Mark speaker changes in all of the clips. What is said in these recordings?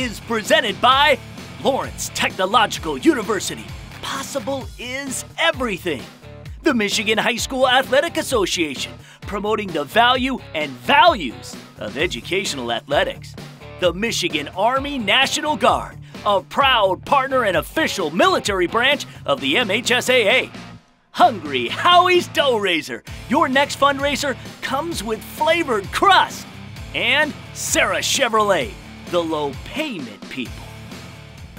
Speaker 1: is presented by Lawrence Technological University. Possible is everything. The Michigan High School Athletic Association, promoting the value and values of educational athletics. The Michigan Army National Guard, a proud partner and official military branch of the MHSAA. Hungry Howie's Dough Raiser, your next fundraiser comes with flavored crust. And Sarah Chevrolet, the low payment people.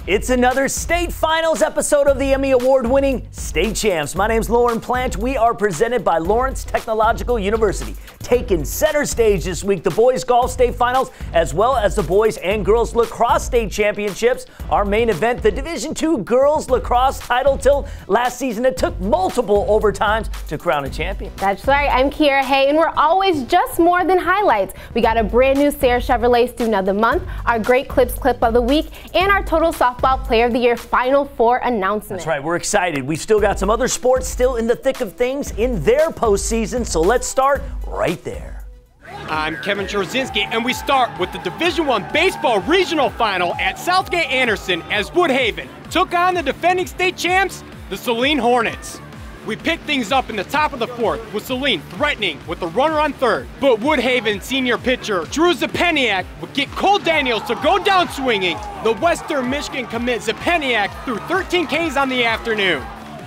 Speaker 1: It's another state finals episode of the Emmy Award-winning State Champs. My name's Lauren Plant. We are presented by Lawrence Technological University. Taking center stage this week, the boys golf state finals, as well as the boys and girls lacrosse state championships. Our main event, the Division II girls lacrosse title. Till last season, it took multiple overtimes to crown a champion.
Speaker 2: That's right. I'm Kiera Hay, and we're always just more than highlights. We got a brand new Sarah Chevrolet Student of the Month, our Great Clips Clip of the Week, and our Total Softball Player of the Year Final Four announcement.
Speaker 1: That's right. We're excited. We've still got some other sports still in the thick of things in their postseason, so let's start right there.
Speaker 3: I'm Kevin Czerzinski, and we start with the Division I Baseball Regional Final at Southgate Anderson as Woodhaven took on the defending state champs, the Saline Hornets. We picked things up in the top of the fourth with Saline threatening with the runner on third, but Woodhaven senior pitcher Drew Zapeniak would get Cole Daniels to go down swinging. The Western Michigan commit Zapeniak threw 13 Ks on the afternoon.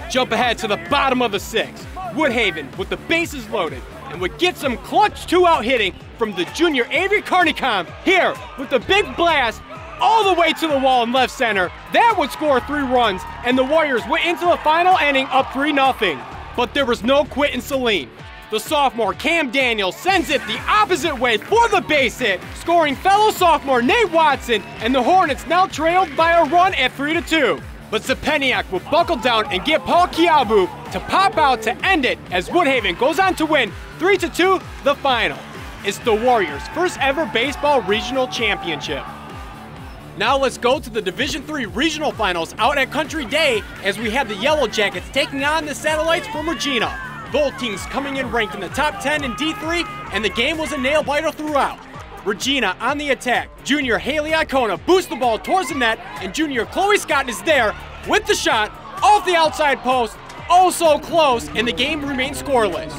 Speaker 3: Jump ahead to the bottom of the sixth. Woodhaven with the bases loaded and would get some clutch two-out hitting from the junior Avery Carnicom here with the big blast all the way to the wall in left center. That would score 3 runs, and the Warriors went into the final inning up 3-0. But there was no quit in Saline. The sophomore Cam Daniels sends it the opposite way for the base hit, scoring fellow sophomore Nate Watson, and the Hornets now trailed by a run at 3-2. But Zapeniak will buckle down and get Paul Kiabu to pop out to end it as Woodhaven goes on to win 3-2 the final. It's the Warriors' first ever baseball regional championship. Now let's go to the Division III regional finals out at Country Day as we have the Yellow Jackets taking on the Satellites from Regina. Both teams coming in ranked in the top 10 in D3, and the game was a nail-biter throughout. Regina on the attack. Junior Haley Icona boosts the ball towards the net, and junior Chloe Scott is there with the shot off the outside post. Oh so close, and the game remains scoreless.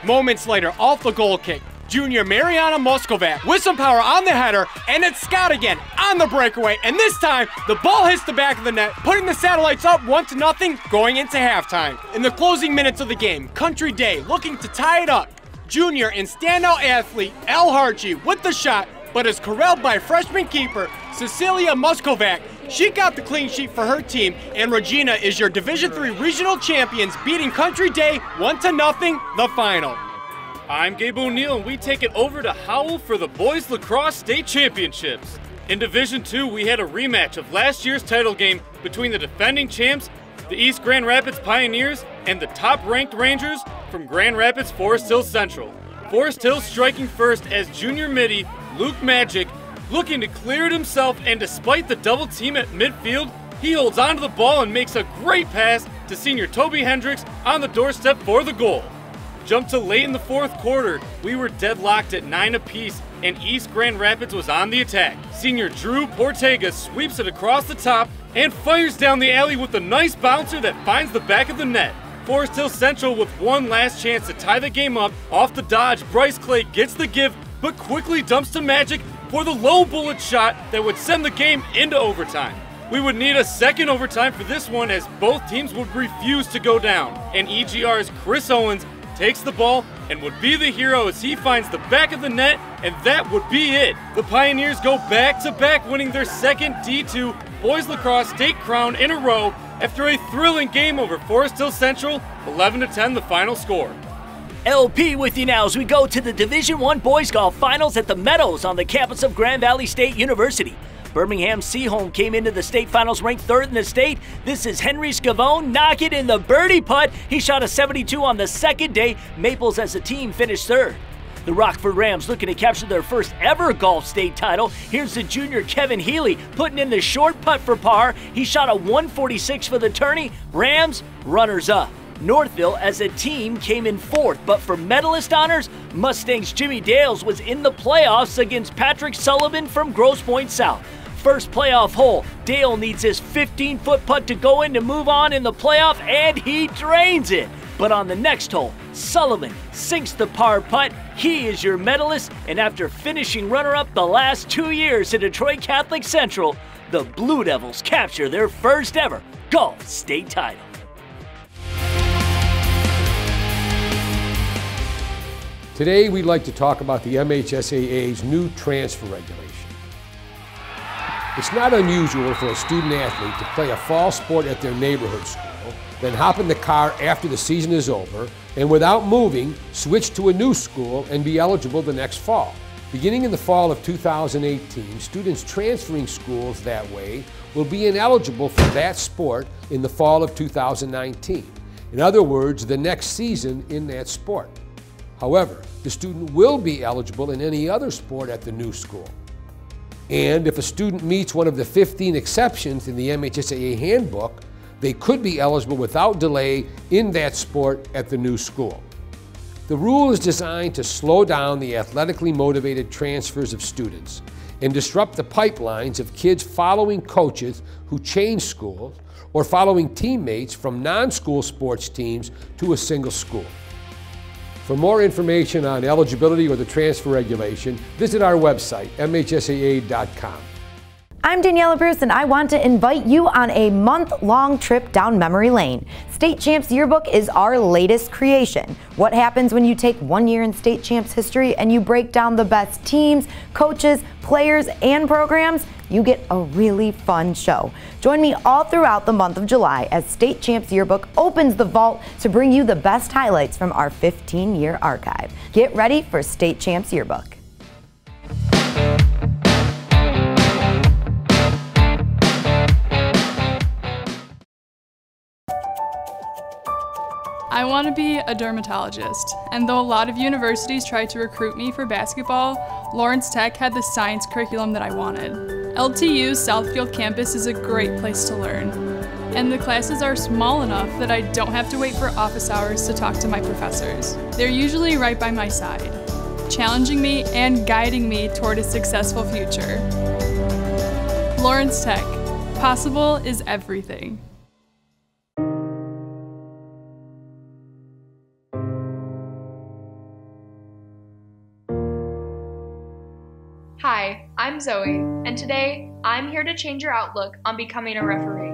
Speaker 3: Moments later, off the goal kick, junior Mariana Moscovat with some power on the header, and it's Scott again on the breakaway, and this time the ball hits the back of the net, putting the Satellites up 1-0 going into halftime. In the closing minutes of the game, Country Day looking to tie it up. Junior and standout athlete El Harchi with the shot, but is corralled by freshman keeper Cecilia Moscovat. She got the clean sheet for her team, and Regina is your Division III regional champions, beating Country Day 1-0 the final.
Speaker 4: I'm Gabe O'Neill, and we take it over to Howell for the Boys Lacrosse State Championships. In Division II, we had a rematch of last year's title game between the defending champs, the East Grand Rapids Pioneers, and the top-ranked Rangers from Grand Rapids Forest Hills Central. Forest Hills striking first as junior midi Luke Magic looking to clear it himself, and despite the double team at midfield, he holds onto the ball and makes a great pass to senior Toby Hendricks on the doorstep for the goal. Jump to late in the fourth quarter, we were deadlocked at 9 apiece, and East Grand Rapids was on the attack. Senior Drew Portega sweeps it across the top and fires down the alley with a nice bouncer that finds the back of the net. Forest Hills Central with one last chance to tie the game up. Off the dodge, Bryce Clay gets the give, but quickly dumps to Magic for the low bullet shot that would send the game into overtime. We would need a second overtime for this one as both teams would refuse to go down. And EGR's Chris Owens takes the ball and would be the hero as he finds the back of the net, and that would be it. The Pioneers go back-to-back, winning their second D2 Boys Lacrosse State crown in a row after a thrilling game over Forest Hills Central, 11-10 the final score.
Speaker 1: LP with you now as we go to the Division I Boys Golf Finals at the Meadows on the campus of Grand Valley State University. Birmingham Seaholm came into the state finals ranked 3rd in the state. This is Henry Scavone knocking in the birdie putt. He shot a 72 on the second day. Maples as a team finished 3rd. The Rockford Rams looking to capture their first ever golf state title. Here's the junior Kevin Healy putting in the short putt for par. He shot a 146 for the tourney. Rams runners up. Northville as a team came in 4th, but for medalist honors, Mustangs Jimmy Dales was in the playoffs against Patrick Sullivan from Grosse Pointe South. first playoff hole. Dale needs his 15-foot putt to go in to move on in the playoff, and he drains it. But on the next hole, Sullivan sinks the par putt. He is your medalist, and after finishing runner-up the last 2 years at Detroit Catholic Central, the Blue Devils capture their first ever golf state title.
Speaker 5: Today, we'd like to talk about the MHSAA's new transfer regulation. It's not unusual for a student athlete to play a fall sport at their neighborhood school, then hop in the car after the season is over, and without moving, switch to a new school and be eligible the next fall. Beginning in the fall of 2018, students transferring schools that way will be ineligible for that sport in the fall of 2019. In other words, the next season in that sport. However, the student will be eligible in any other sport at the new school. And if a student meets one of the 15 exceptions in the MHSAA handbook, they could be eligible without delay in that sport at the new school. The rule is designed to slow down the athletically motivated transfers of students and disrupt the pipelines of kids following coaches who change schools or following teammates from non-school sports teams to a single school. For more information on eligibility or the transfer regulation, visit our website, mhsaa.com.
Speaker 6: I'm Daniela Bruce, and I want to invite you on a month-long trip down memory lane. State Champs Yearbook is our latest creation. What happens when you take 1 year in State Champs history and you break down the best teams, coaches, players, and programs? You get a really fun show. Join me all throughout the month of July as State Champs Yearbook opens the vault to bring you the best highlights from our 15-year archive. Get ready for State Champs Yearbook.
Speaker 7: I want to be a dermatologist, and though a lot of universities tried to recruit me for basketball, Lawrence Tech had the science curriculum that I wanted. LTU's Southfield campus is a great place to learn, and the classes are small enough that I don't have to wait for office hours to talk to my professors. They're usually right by my side, challenging me and guiding me toward a successful future. Lawrence Tech, possible is everything.
Speaker 8: Hi, I'm Zoe, and today I'm here to change your outlook on becoming a referee.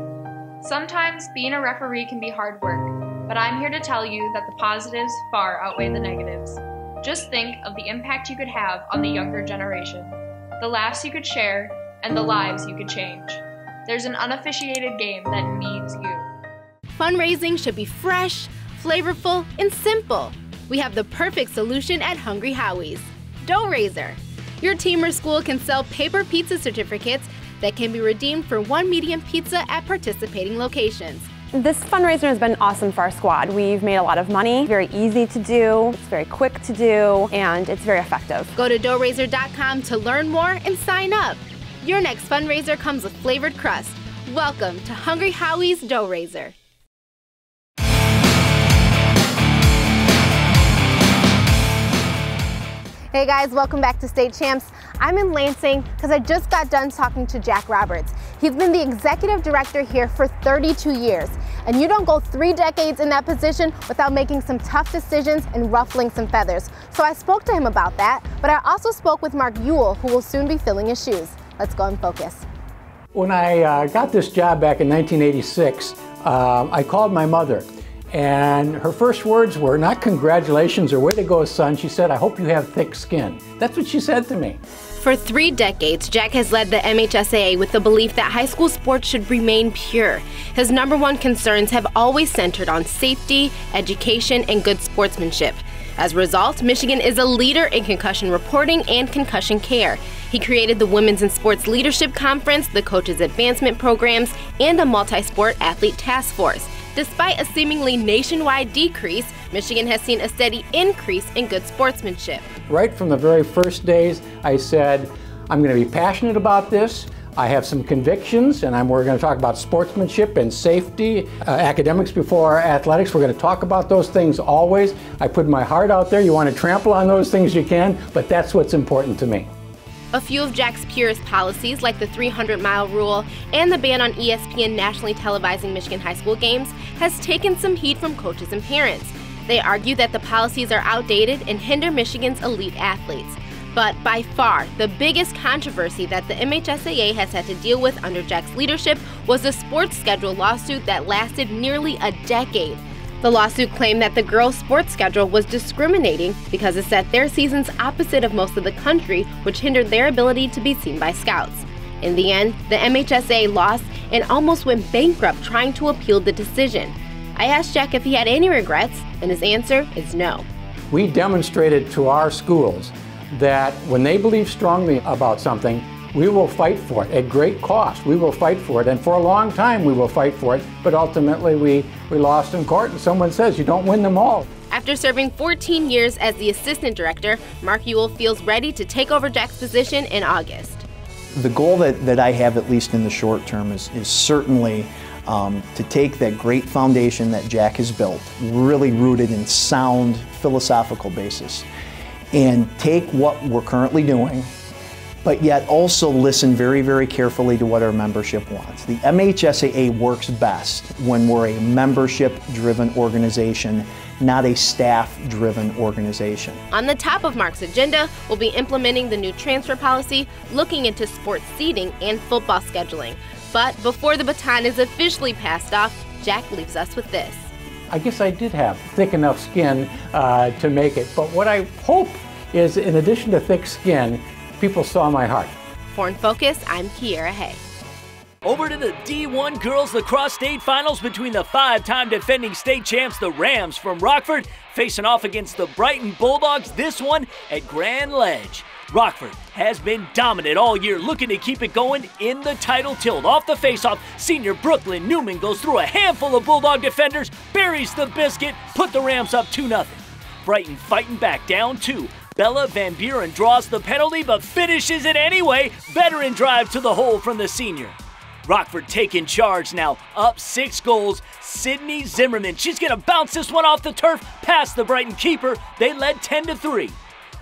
Speaker 8: Sometimes being a referee can be hard work, but I'm here to tell you that the positives far outweigh the negatives. Just think of the impact you could have on the younger generation, the laughs you could share, and the lives you could change. There's an unofficiated game that needs you.
Speaker 2: Fundraising should be fresh, flavorful, and simple. We have the perfect solution at Hungry Howie's. Dough Raiser. Your team or school can sell paper pizza certificates that can be redeemed for 1 medium pizza at participating locations.
Speaker 9: This fundraiser has been awesome for our squad. We've made a lot of money, very easy to do, it's very quick to do, and it's very effective.
Speaker 2: Go to doughraiser.com to learn more and sign up. Your next fundraiser comes with flavored crust. Welcome to Hungry Howie's Dough Raiser. Hey guys, welcome back to State Champs. I'm in Lansing because I just got done talking to Jack Roberts. He's been the executive director here for 32 years. And you don't go 3 decades in that position without making some tough decisions and ruffling some feathers. So I spoke to him about that, but I also spoke with Mark Ewell, who will soon be filling his shoes. Let's go and focus.
Speaker 10: When I got this job back in 1986, I called my mother. And her first words were not congratulations or way to go, son. She said, I hope you have thick skin. That's what she said to me.
Speaker 2: For 3 decades, Jack has led the MHSAA with the belief that high school sports should remain pure. His #1 concerns have always centered on safety, education, and good sportsmanship. As a result, Michigan is a leader in concussion reporting and concussion care. He created the Women's in Sports Leadership Conference, the Coaches Advancement Programs, and a multi-sport athlete task force. Despite a seemingly nationwide decrease, Michigan has seen a steady increase in good sportsmanship.
Speaker 10: Right from the very first days, I said, I'm going to be passionate about this. I have some convictions, and we're going to talk about sportsmanship and safety, academics before athletics. We're going to talk about those things always. I put my heart out there. You want to trample on those things, you can, but that's what's important to me.
Speaker 2: A few of Jack's purist policies, like the 300-mile rule and the ban on ESPN nationally televising Michigan high school games, has taken some heat from coaches and parents. They argue that the policies are outdated and hinder Michigan's elite athletes. But by far, the biggest controversy that the MHSAA has had to deal with under Jack's leadership was the sports schedule lawsuit that lasted nearly a decade. The lawsuit claimed that the girls' sports schedule was discriminating because it set their seasons opposite of most of the country, which hindered their ability to be seen by scouts. In the end, the MHSAA lost and almost went bankrupt trying to appeal the decision. I asked Jack if he had any regrets, and his answer is no.
Speaker 10: We demonstrated to our schools that when they believe strongly about something, we will fight for it at great cost. We will fight for it, and for a long time we will fight for it, but ultimately we lost in court, and someone says you don't win them all.
Speaker 2: After serving 14 years as the assistant director, Mark Ewell feels ready to take over Jack's position in August.
Speaker 11: The goal that I have, at least in the short term, is certainly to take that great foundation that Jack has built, really rooted in sound philosophical basis, and take what we're currently doing, but yet also listen very, very carefully to what our membership wants. The MHSAA works best when we're a membership-driven organization, not a staff-driven organization.
Speaker 2: On the top of Mark's agenda will be implementing the new transfer policy, looking into sports seating and football scheduling. But before the baton is officially passed off, Jack leaves us with this.
Speaker 10: I guess I did have thick enough skin to make it, but what I hope is, in addition to thick skin, people saw my heart.
Speaker 2: For In Focus, I'm Kiera Hay.
Speaker 1: Over to the D1 Girls Lacrosse State Finals between the 5-time defending state champs, the Rams from Rockford, facing off against the Brighton Bulldogs, this one at Grand Ledge. Rockford has been dominant all year, looking to keep it going in the title tilt. Off the faceoff, senior Brooklyn Newman goes through a handful of Bulldog defenders, buries the biscuit, put the Rams up 2-0. Brighton fighting back down 2. Bella Van Buren draws the penalty but finishes it anyway. Veteran drive to the hole from the senior. Rockford taking charge now, up 6 goals. Sydney Zimmerman, she's going to bounce this one off the turf past the Brighton keeper. They led 10-3.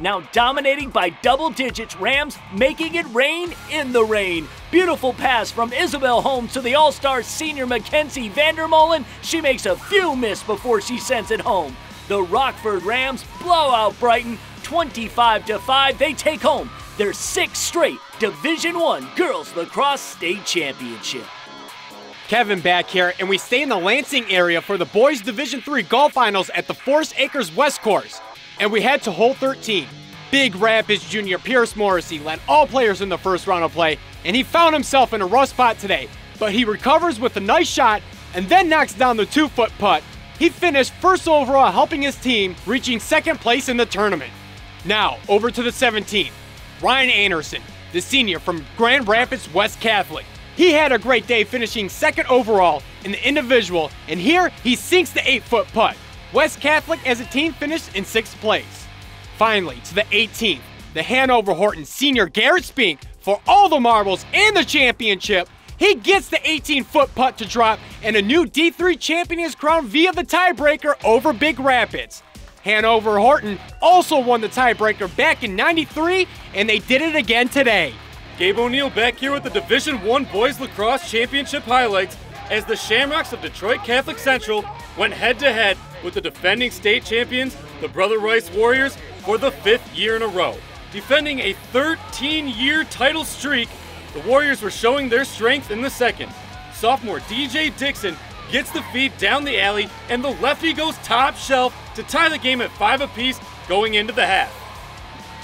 Speaker 1: Now dominating by double digits, Rams making it rain in the rain. Beautiful pass from Isabel Holmes to the all-star senior Mackenzie Vandermolen. She makes a few miss before she sends it home. The Rockford Rams blow out Brighton 25-5. They take home their 6th straight Division I Girls Lacrosse State Championship.
Speaker 3: Kevin back here, and we stay in the Lansing area for the Boys Division III Golf Finals at the Forest Acres West Course. And we head to hole 13. Big Rapids junior Pierce Morrissey led all players in the first round of play, and he found himself in a rough spot today. But he recovers with a nice shot and then knocks down the 2-foot putt. He finished first overall, helping his team, reaching 2nd place in the tournament. Now, over to the 17th. Ryan Anderson, the senior from Grand Rapids West Catholic. He had a great day, finishing 2nd overall in the individual, and here he sinks the 8-foot putt. West Catholic as a team finished in 6th place. Finally, to the 18th, the Hanover Horton senior Garrett Spink, for all the marbles and the championship. He gets the 18-foot putt to drop, and a new D3 champion is crowned via the tiebreaker over Big Rapids. Hanover Horton also won the tiebreaker back in '93, and they did it again today.
Speaker 4: Gabe O'Neill back here with the Division I Boys Lacrosse Championship highlights as the Shamrocks of Detroit Catholic Central went head-to-head with the defending state champions, the Brother Rice Warriors, for the 5th year in a row. Defending a 13-year title streak, the Warriors were showing their strength in the second. Sophomore DJ Dixon gets the feed down the alley, and the lefty goes top shelf to tie the game at 5 apiece going into the half.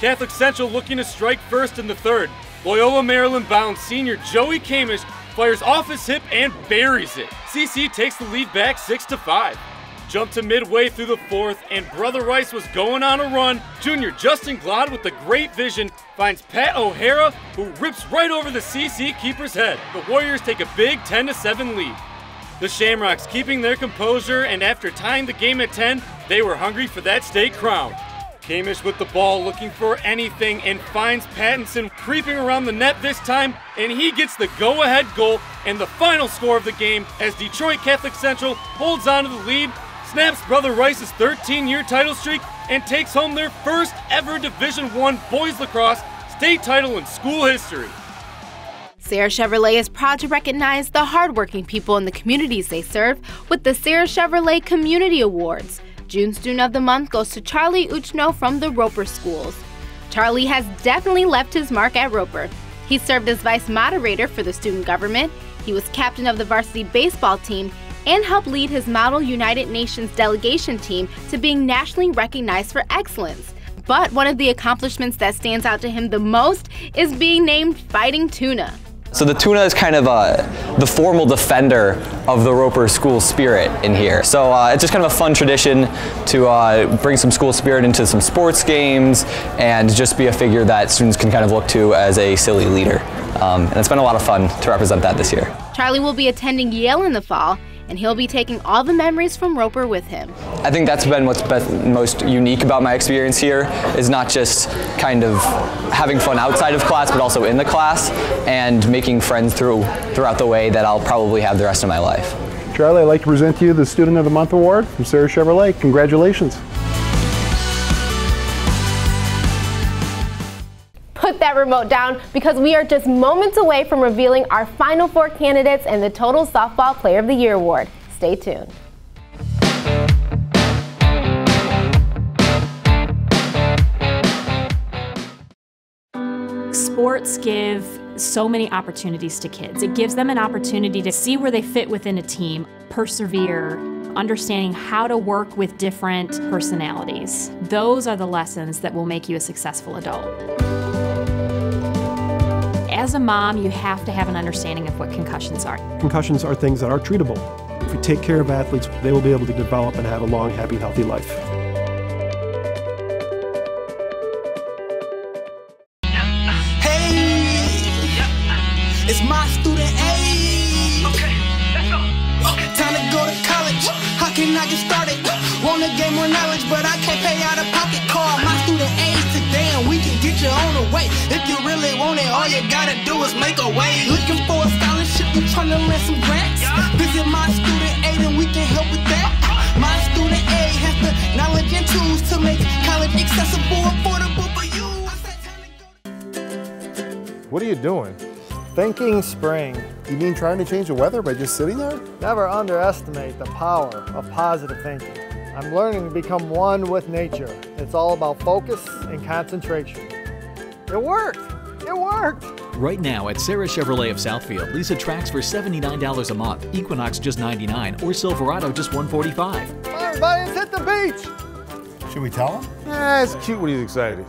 Speaker 4: Catholic Central looking to strike first in the third. Loyola Maryland bound senior Joey Kamish fires off his hip and buries it. CC takes the lead back 6-5. Jump to midway through the 4th, and Brother Rice was going on a run. Junior Justin Glod with the great vision finds Pat O'Hara, who rips right over the CC keeper's head. The Warriors take a big 10-7 lead. The Shamrocks keeping their composure, and after tying the game at 10, they were hungry for that state crown. Kamish with the ball looking for anything and finds Pattinson creeping around the net this time, and he gets the go-ahead goal and the final score of the game as Detroit Catholic Central holds on to the lead, snaps Brother Rice's 13-year title streak, and takes home their first ever Division I Boys Lacrosse state title in school history.
Speaker 2: Serra Chevrolet is proud to recognize the hardworking people in the communities they serve with the Serra Chevrolet Community Awards. June Student of the Month goes to Charlie Uchno from the Roper Schools. Charlie has definitely left his mark at Roper. He served as vice moderator for the student government, he was captain of the varsity baseball team, and helped lead his Model United Nations delegation team to being nationally recognized for excellence. But one of the accomplishments that stands out to him the most is being named Fighting Tuna.
Speaker 12: So the tuna is kind of the formal defender of the Roper school spirit in here. So it's just kind of a fun tradition to bring some school spirit into some sports games and just be a figure that students can kind of look to as a silly leader. And it's been a lot of fun to represent that this year.
Speaker 2: Charlie will be attending Yale in the fall, and he'll be taking all the memories from Roper with him.
Speaker 12: I think that's been what's been most unique about my experience here, is not just kind of having fun outside of class, but also in the class and making friends throughout the way that I'll probably have the rest of my life.
Speaker 13: Charlie, I'd like to present to you the Student of the Month Award from Serra Chevrolet. Congratulations.
Speaker 2: Put that remote down because we are just moments away from revealing our final 4 candidates and the Total Softball Player of the Year award. Stay tuned.
Speaker 14: Sports give so many opportunities to kids. It gives them an opportunity to see where they fit within a team, persevere, understanding how to work with different personalities. Those are the lessons that will make you a successful adult. As a mom, you have to have an understanding of what concussions are.
Speaker 15: Concussions are things that are treatable. If we take care of athletes, they will be able to develop and have a long, happy, healthy life.
Speaker 16: It's my student A. Okay, let's go. Time to go to college. How can I get started? Wanna gain more knowledge, but I can't pay out a pocket. Call my student A today and we can get you on the way. If you really want it, all you gotta do is make a way. Looking for a scholarship, you trying to land some grants? Visit my student A, then we can help with that. My student A has the knowledge and tools to make college accessible, affordable for you.
Speaker 17: What are you doing?
Speaker 18: Thinking spring.
Speaker 17: You mean trying to change the weather by just sitting there?
Speaker 18: Never underestimate the power of positive thinking. I'm learning to become one with nature. It's all about focus and concentration. It worked! It worked!
Speaker 19: Right now at Serra Chevrolet of Southfield, lease a Trax for $79 a month, Equinox just $99, or Silverado just $145.
Speaker 18: Come on, everybody, let's hit the beach!
Speaker 17: Should we tell him? It's cute when he's excited.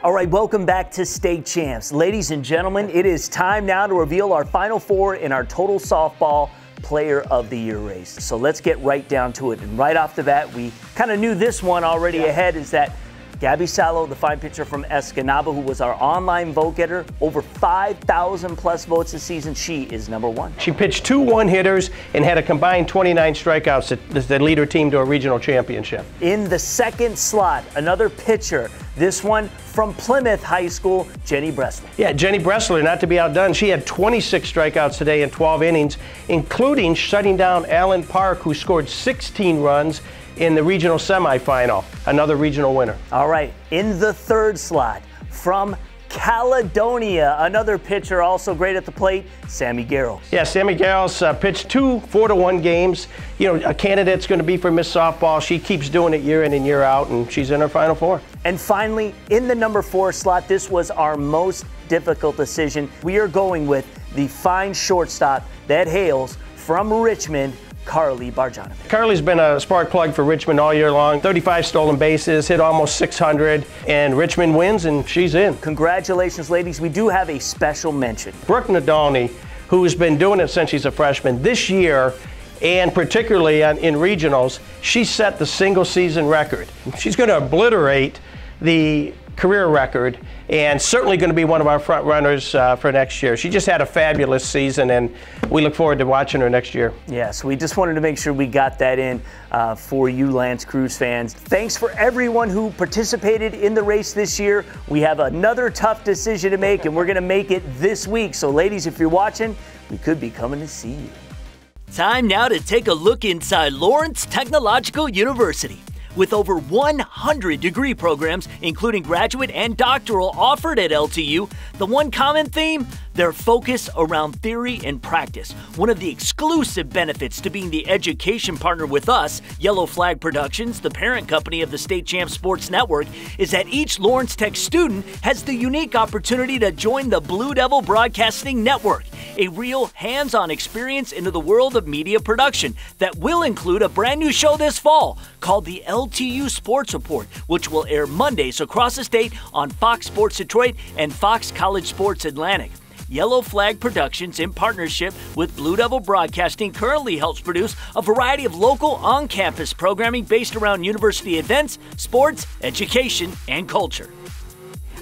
Speaker 1: All right, welcome back to State Champs. Ladies and gentlemen, it is time now to reveal our final 4 in our Total Softball Player of the Year race. So let's get right down to it. And right off the bat, we kind of knew this one already ahead, is that Gabby Salo, the fine pitcher from Escanaba, who was our online vote getter, over 5,000 plus votes this season, she is number 1.
Speaker 20: She pitched 2 one-hitters and had a combined 29 strikeouts that lead her team to a regional championship.
Speaker 1: In the second slot, another pitcher, this one from Plymouth High School, Jenny Bressler.
Speaker 20: Yeah, Jenny Bressler, not to be outdone. She had 26 strikeouts today in 12 innings, including shutting down Allen Park, who scored 16 runs in the regional semifinal, another regional winner.
Speaker 1: All right, in the third slot, from Caledonia, another pitcher also great at the plate, Sammy Garrels.
Speaker 20: Yeah, Sammy Garrels pitched 2 4-1 games. You know, a candidate's going to be for Miss Softball. She keeps doing it year in and year out, and she's in her Final 4.
Speaker 1: And finally, in the number 4 slot, this was our most difficult decision. We are going with the fine shortstop that hails from Richmond, Carly Barjanovic.
Speaker 20: Carly's been a spark plug for Richmond all year long. 35 stolen bases, hit almost 600, and Richmond wins, and she's in.
Speaker 1: Congratulations, ladies. We do have a special mention.
Speaker 20: Brooke Nadolny who's been doing it since she's a freshman. This year, and particularly in regionals, she set the single season record. She's going to obliterate the career record and certainly going to be one of our front runners for next year. She just had a fabulous season, and we look forward to watching her next year.
Speaker 1: Yeah, so we just wanted to make sure we got that in for you L'Anse Creuse fans. Thanks for everyone who participated in the race this year. We have another tough decision to make, and we're going to make it this week. So ladies, if you're watching, we could be coming to see you. Time now to take a look inside Lawrence Technological University. With over 100 degree programs, including graduate and doctoral, offered at LTU, the one common theme? Their focus around theory and practice. One of the exclusive benefits to being the education partner with us, Yellow Flag Productions, the parent company of the State Champs Sports Network, is that each Lawrence Tech student has the unique opportunity to join the Blue Devil Broadcasting Network, a real hands-on experience into the world of media production that will include a brand new show this fall called the LTU Sports Report, which will air Mondays across the state on Fox Sports Detroit and Fox College Sports Atlantic. Yellow Flag Productions, in partnership with Blue Devil Broadcasting, currently helps produce a variety of local on-campus programming based around university events, sports, education, and culture.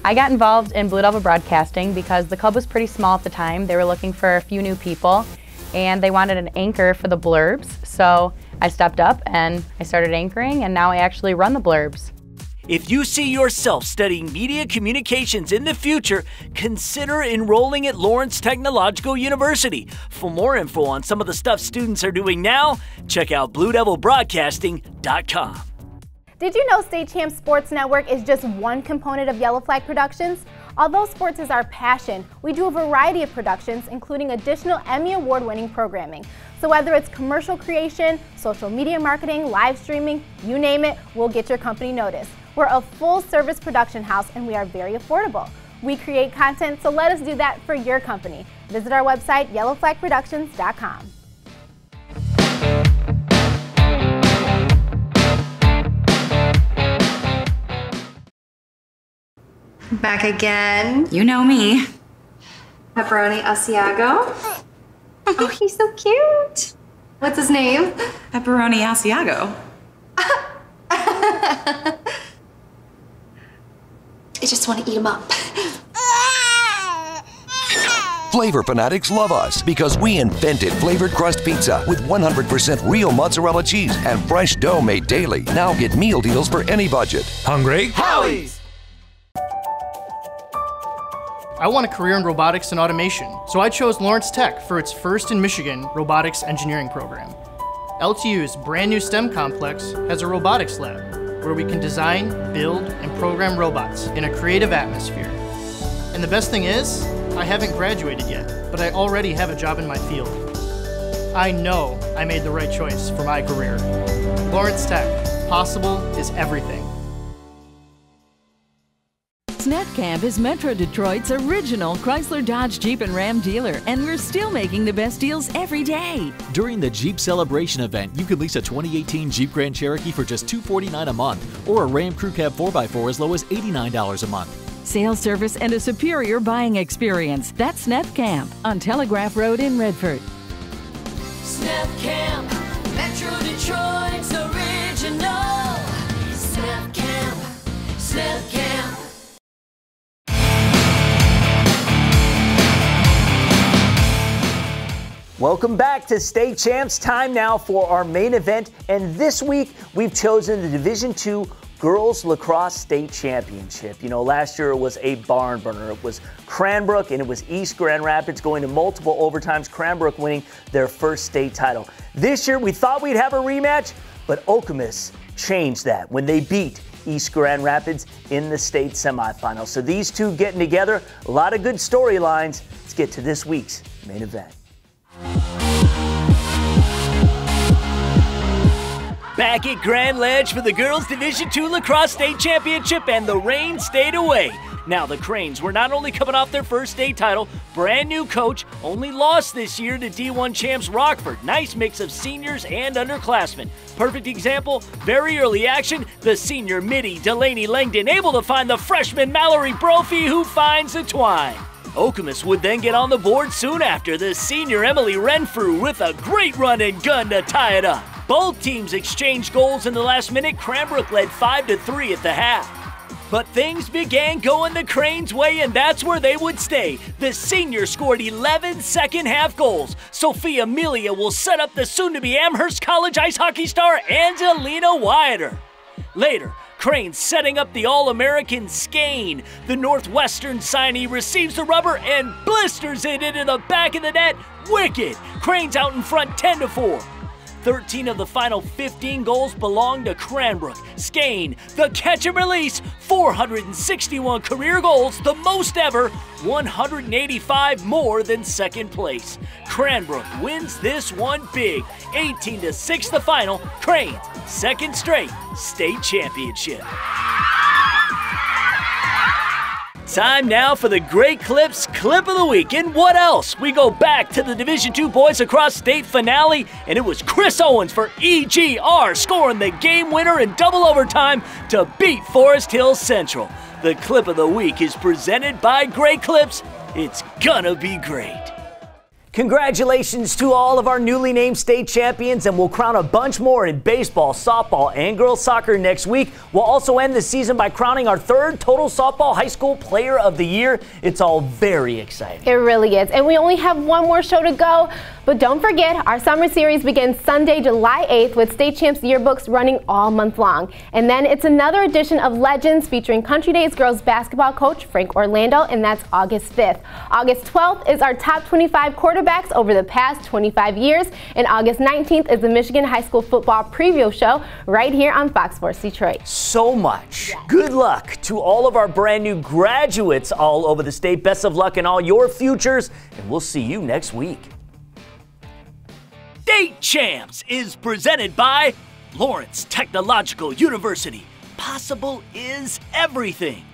Speaker 21: I got involved in Blue Devil Broadcasting because the club was pretty small at the time. They were looking for a few new people, and they wanted an anchor for the blurbs. So I stepped up and I started anchoring, and now I actually run the blurbs.
Speaker 1: If you see yourself studying media communications in the future, consider enrolling at Lawrence Technological University. For more info on some of the stuff students are doing now, check out BlueDevilBroadcasting.com.
Speaker 22: Did you know State Champs Sports Network is just one component of Yellow Flag Productions? Although sports is our passion, we do a variety of productions, including additional Emmy Award-winning programming. So whether it's commercial creation, social media marketing, live streaming, you name it, we'll get your company noticed. We're a full-service production house, and we are very affordable. We create content, so let us do that for your company. Visit our website, yellowflagproductions.com.
Speaker 23: Back again. You know me. Pepperoni Asiago. Oh, he's so cute. What's his name? Pepperoni Asiago. I just want to eat him up.
Speaker 24: Flavor fanatics love us because we invented flavored crust pizza with 100% real mozzarella cheese and fresh dough made daily. Now get meal deals for any budget. Hungry?
Speaker 25: Howie's! I want a career in robotics and automation, so I chose Lawrence Tech for its first in Michigan robotics engineering program. LTU's brand new STEM complex has a robotics lab where we can design, build, and program robots in a creative atmosphere. And the best thing is, I haven't graduated yet, but I already have a job in my field. I know I made the right choice for my career. Lawrence Tech, possible is everything.
Speaker 26: Snap Camp is Metro Detroit's original Chrysler, Dodge, Jeep, and Ram dealer, and we're still making the best deals every day.
Speaker 19: During the Jeep Celebration event, you can lease a 2018 Jeep Grand Cherokee for just $249 a month, or a Ram Crew Cab 4x4 as low as $89 a month.
Speaker 26: Sales service and a superior buying experience. That's Snap Camp on Telegraph Road in Redford.
Speaker 27: Snap Camp, Metro Detroit's original. Snap Camp, Snap Camp.
Speaker 1: Welcome back to State Champs. Time now for our main event, and this week we've chosen the Division II Girls Lacrosse State Championship. You know, last year it was a barn burner. It was Cranbrook and it was East Grand Rapids going to multiple overtimes, Cranbrook winning their first state title. This year we thought we'd have a rematch, but Okemos changed that when they beat East Grand Rapids in the state semifinals. So these two getting together, a lot of good storylines. Let's get to this week's main event. Back at Grand Ledge for the Girls Division II Lacrosse State Championship, and the rain stayed away. Now the Cranes were not only coming off their first state title, brand new coach, only lost this year to D1 champs Rockford. Nice mix of seniors and underclassmen. Perfect example, very early action, the senior midi Delaney Langdon able to find the freshman Mallory Brophy, who finds the twine. Okemos would then get on the board soon after, the senior Emily Renfrew with a great run and gun to tie it up. Both teams exchanged goals in the last minute. Cranbrook led 5-3 at the half. But things began going the Cranes' way, and that's where they would stay. The senior scored 11 second-half goals. Sophia Amelia will set up the soon-to-be Amherst College ice hockey star Angelina Wyatter. Later, Cranes setting up the All-American Skane. The Northwestern signee receives the rubber and blisters it into the back of the net. Wicked! Cranes out in front 10-4. 13 of the final 15 goals belong to Cranbrook. Skane, the catch and release, 461 career goals, the most ever, 185 more than second place. Cranbrook wins this one big, 18-6 the final. Cranes, second straight state championship. Time now for the Great Clips Clip of the Week. And what else? We go back to the Division II Boys Across State finale, and it was Chris Owens for EGR scoring the game winner in double overtime to beat Forest Hill Central. The Clip of the Week is presented by Great Clips. It's gonna be great.
Speaker 5: Congratulations to all of our newly named state champions, and we'll crown a bunch more in baseball, softball, and girls soccer next week. We'll also end the season by crowning our third total softball high school player of the year. It's all very exciting.
Speaker 2: It really is. And we only have one more show to go. But don't forget, our summer series begins Sunday, July 8th with State Champs yearbooks running all month long. And then it's another edition of Legends featuring Country Days girls basketball coach Frank Orlando, and that's August 5th. August 12th is our top 25 quarterbacks over the past 25 years. And August 19th is the Michigan High School football preview show right here on Fox Sports Detroit.
Speaker 5: So much. Yes. Good luck to all of our brand new graduates all over the state. Best of luck in all your futures, and we'll see you next week.
Speaker 1: State Champs is presented by Lawrence Technological University. Possible is everything.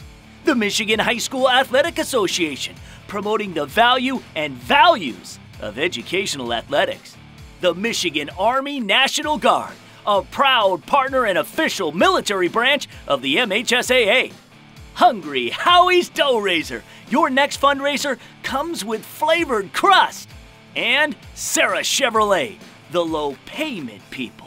Speaker 1: The Michigan High School Athletic Association, promoting the value and values of educational athletics. The Michigan Army National Guard, a proud partner and official military branch of the MHSAA. Hungry Howie's Dough Raiser. Your next fundraiser comes with flavored crust. And Sarah Chevrolet, the low payment people.